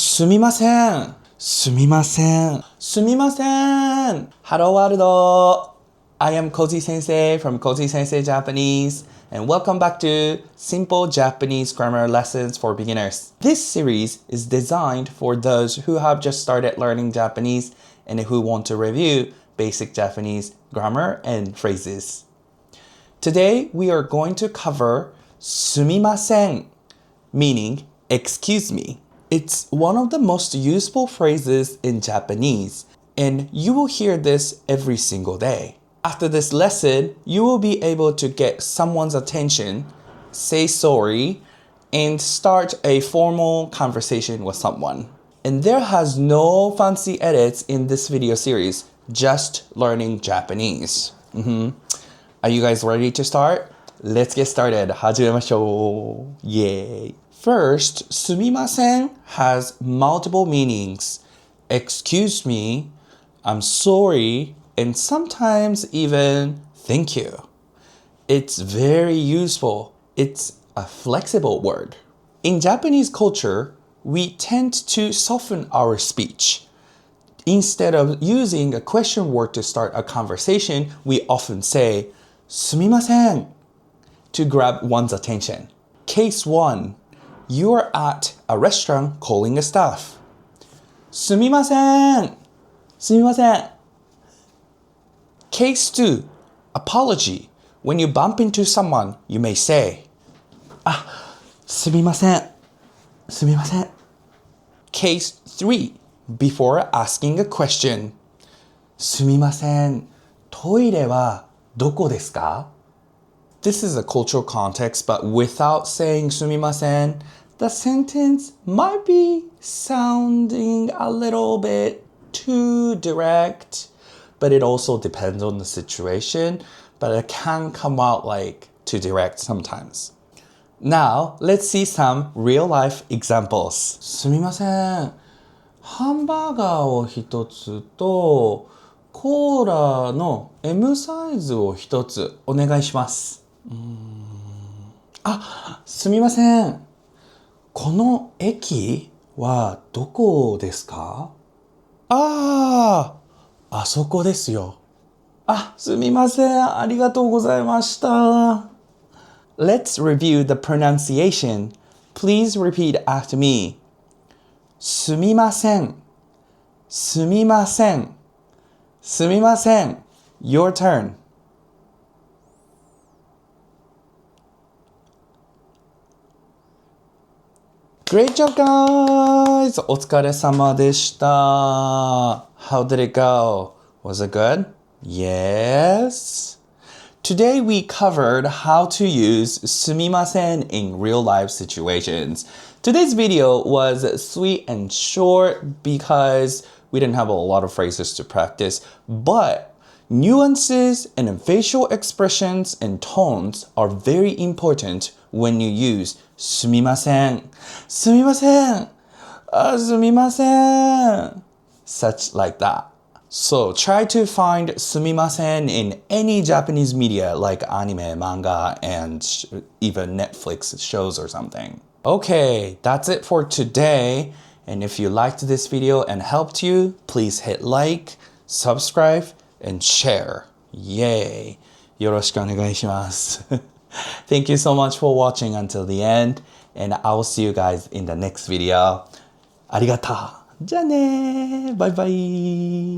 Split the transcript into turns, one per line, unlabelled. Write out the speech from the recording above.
すみません。すみません。すみません。Hello world. I am Kozysensei from Kozysensei Japanese, and welcome back to Simple Japanese Grammar Lessons for Beginners. This series is designed for those who have just started learning Japanese and who want to review basic Japanese grammar and phrases. Today we are going to cover すみません, meaning excuse me. It's one of the most useful phrases in Japanese, and you will hear this every single day. After this lesson, you will be able to get someone's attention, say sorry, and start a formal conversation with someone. And there has no fancy edits in this video series, just learning Japanese. Are you guys ready to start? Let's get started. 始めましょう. Yay. First, すみません has multiple meanings. Excuse me, I'm sorry, and sometimes even thank you. It's very useful. It's a flexible word. In Japanese culture, we tend to soften our speech. Instead of using a question word to start a conversation, we often say すみません to grab one's attention. Case 1. You are at a restaurant calling a staff. すみません. すみません. Case 2. Apology. When you bump into someone, you may say, すみません. すみません. Case 3. Before asking a question. すみません. トイレはどこですか? This is a cultural context, but without saying すみません, the sentence might be sounding a little bit too direct, but it also depends on the situation, but it can come out like too direct sometimes. Now, let's see some real-life examples. すみません。ハンバーガーを一つと、コーラの M サイズを一つお願いします。すみません。この駅はどこですか？あそこですよ。すみません。ありがとうございました。Let's review the pronunciation. Please repeat after me. すみません。すみません。すみません。Your turn. Great job, guys! お疲れ様でした。How did it go? Was it good? Yes? Today we covered how to use すみません in real life situations. Today's video was sweet and short because we didn't have a lot of phrases to practice, but nuances and facial expressions and tones are very important when you use すみません。すみません。すみません。Such like that. So try to find すみません in any Japanese media like anime, manga, and even Netflix shows or something. Okay, that's it for today. And if you liked this video and helped you, please hit like, subscribe, and share. Yay! よろしくお願いします。Thank you so much for watching until the end, and I will see you guys in the next video. ありがとう。じゃあね。バイバイ。